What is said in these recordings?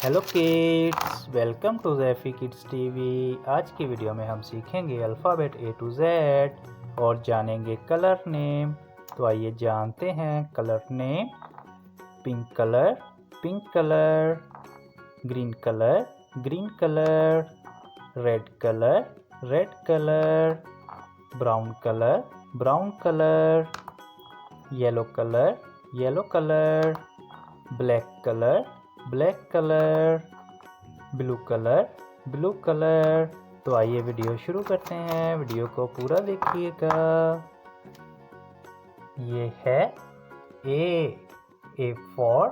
Hello kids, welcome to Zephy kids TV. आज की video में हम सीखेंगे अल्फ़ाबेट A to Z और जानेंगे कलर नेम। तो आइए जानते हैं colour name. Pink colour, green colour, red colour, brown colour, yellow colour, black colour, blue colour. तो आइए वीडियो शुरू करते हैं। वीडियो को पूरा देखिएगा। ये है A for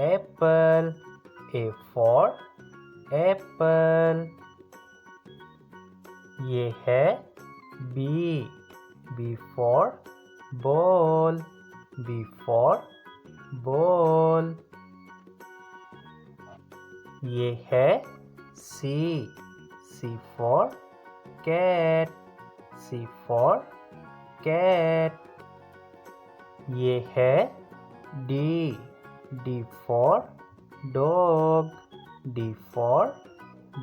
apple, A for apple. ये है B for ball, B for ball. ये है C for cat, C for cat. ये है D for dog, D for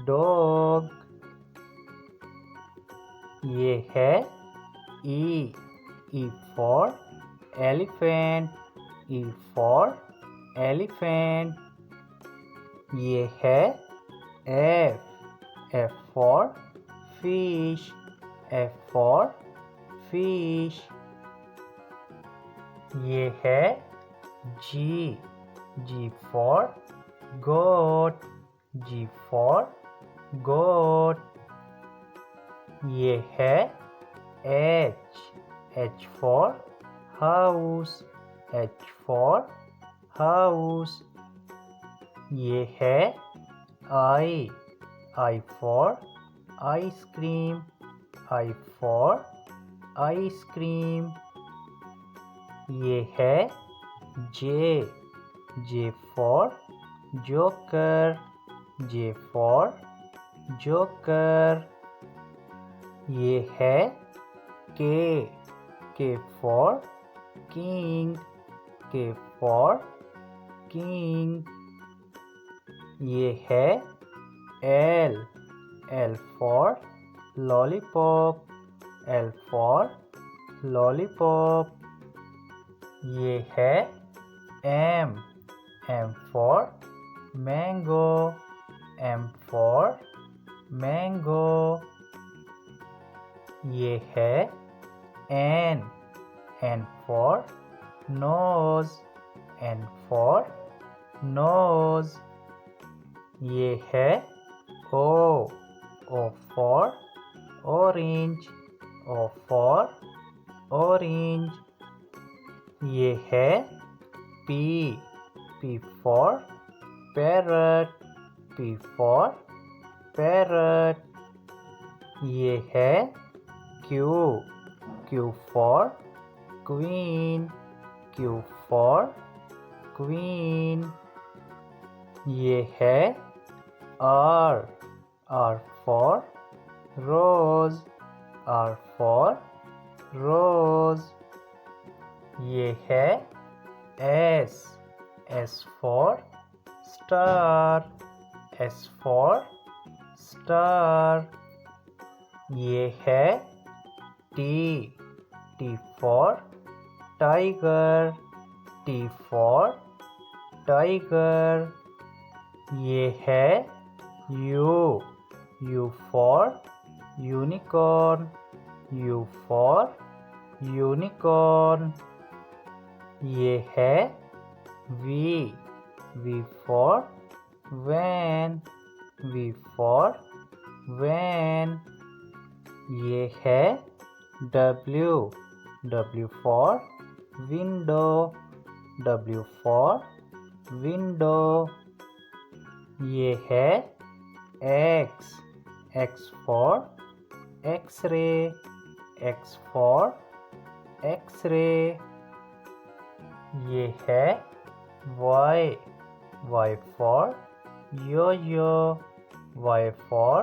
dog. ये है E for elephant, E for elephant. ये है F for fish, F for fish. ये है जी for goat, ji for goat. ये है H for house, H for house. ये है I for ice cream, I for ice cream. ये है J for joker, J for joker. ये है K for king, K for king. ये है L for lollipop, L for lollipop. ये है M for mango, M for mango. ये है N for nose, N for nose. ये है O for orange, O for orange. ये है P for parrot, P for parrot. ये है Q for queen, Q for queen. ये है R for rose, R for rose. ये है S for star, S for star. ये है T for tiger, T for tiger. ये है U for unicorn, U for unicorn. ये है V for van, V for van. ये है W for window, W for window. ये है X for X ray, X for X ray. ये है Y for yo, Y for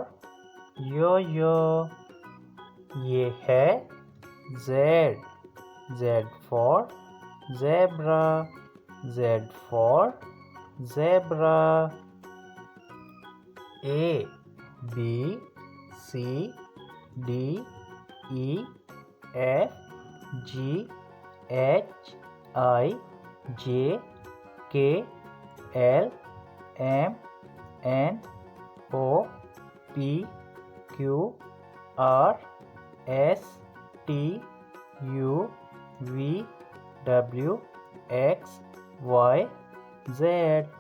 yo. ये है Z for zebra, Z for zebra. A B C D E F G H I J K L M N O P Q R S T U V W X Y Z.